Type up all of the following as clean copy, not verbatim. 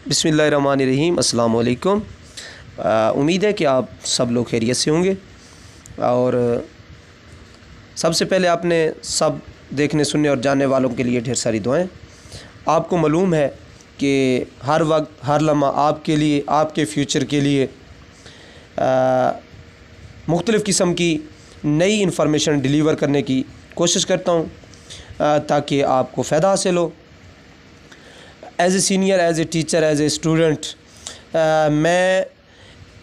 बिस्मिल्लाहिर्रहमानिर्रहीम, अस्सलाम वालेकुम। उम्मीद है कि आप सब लोग खैरियत से होंगे। और सबसे पहले आपने सब देखने सुनने और जानने वालों के लिए ढेर सारी दुआएं। आपको मालूम है कि हर वक्त हर लम्हा आपके लिए, आपके फ्यूचर के लिए मुख्तलिफ़ किस्म की नई इन्फॉर्मेशन डिलीवर करने की कोशिश करता हूँ ताकि आपको फ़ायदा हासिल हो। As a senior, as a teacher, as a student मैं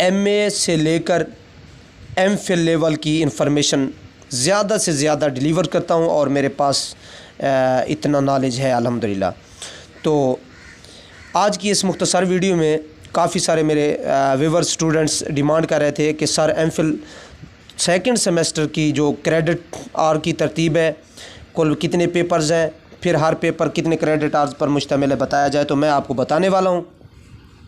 MA से लेकर MPhil लेवल की इन्फॉर्मेशन ज़्यादा से ज़्यादा डिलीवर करता हूँ और मेरे पास इतना नॉलेज है अल्हम्दुलिल्लाह। तो आज की इस मुख्तसर वीडियो में काफ़ी सारे मेरे व्यूअर्स स्टूडेंट्स डिमांड कर रहे थे कि सर MPhil सेकंड सेमेस्टर की जो क्रेडिट आवर की तरतीब है, कुल कितने पेपर्स हैं, फिर हर पेपर कितने क्रेडिट आवर्स पर मुश्तमिल है बताया जाए। तो मैं आपको बताने वाला हूँ।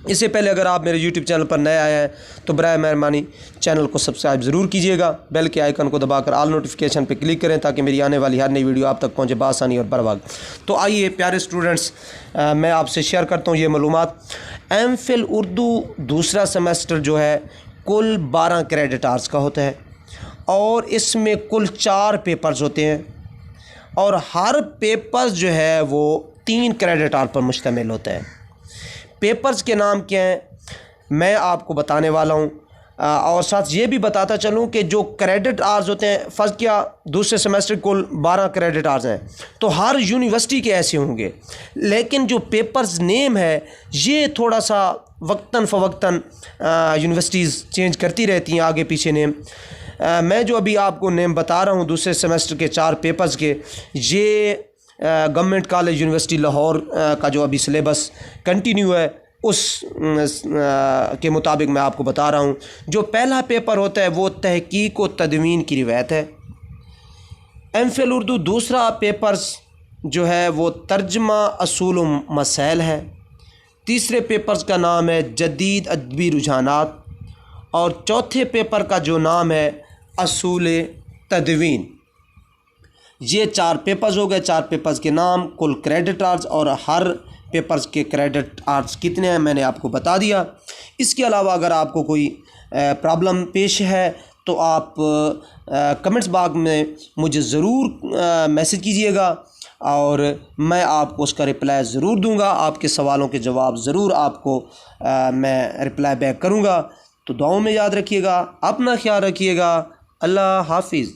इससे पहले अगर आप मेरे YouTube चैनल पर नए आए हैं तो बराए मेहरबानी चैनल को सब्सक्राइब ज़रूर कीजिएगा। बेल के आइकन को दबाकर ऑल नोटिफिकेशन पर क्लिक करें ताकि मेरी आने वाली हर नई वीडियो आप तक पहुँचे बआसानी और बर वक्त। तो आइए प्यारे स्टूडेंट्स, मैं आपसे शेयर करता हूँ ये मालूमात। MPhil उर्दू दूसरा सेमेस्टर जो है कुल 12 क्रेडिट आवर्स का होता है और इसमें कुल 4 पेपर्स होते हैं और हर पेपर जो है वो 3 क्रेडिट आवर पर मुश्तमिल होता है। पेपर्स के नाम क्या हैं मैं आपको बताने वाला हूँ और साथ ये भी बताता चलूँ कि जो क्रेडिट आवर्स होते हैं, फर्स्ट या दूसरे सेमेस्टर कुल 12 क्रेडिट आवर्स हैं, तो हर यूनिवर्सिटी के ऐसे होंगे, लेकिन जो पेपर्स नेम है ये थोड़ा सा वक्तन फ़वक्तन यूनिवर्सिटीज़ चेंज करती रहती हैं, आगे पीछे नेम। मैं जो अभी आपको नेम बता रहा हूँ दूसरे सेमेस्टर के 4 पेपर्स के, ये गवर्नमेंट कॉलेज यूनिवर्सिटी लाहौर का जो अभी सिलेबस कंटिन्यू है उस के मुताबिक मैं आपको बता रहा हूँ। जो पहला पेपर होता है वो तहकीक व तदवीन की रिवायत है। MPhil उर्दू दूसरा पेपर्स जो है वो तर्जमा असूल व मसाइल है। तीसरे पेपर्स का नाम है जदीद अदबी रुझानात और चौथे पेपर का जो नाम है असूल तदवीन। ये 4 पेपर्स हो गए। 4 पेपर्स के नाम, कुल क्रेडिट आवर्स और हर पेपर्स के क्रेडिट आवर्स कितने हैं मैंने आपको बता दिया। इसके अलावा अगर आपको कोई प्रॉब्लम पेश है तो आप कमेंट्स बॉक्स में मुझे ज़रूर मैसेज कीजिएगा और मैं आपको उसका रिप्लाई ज़रूर दूंगा। आपके सवालों के जवाब ज़रूर आपको मैं रिप्लाई बैक करूंगा। तो दुआओं में याद रखिएगा, अपना ख्याल रखिएगा। अल्लाह हाफिज़।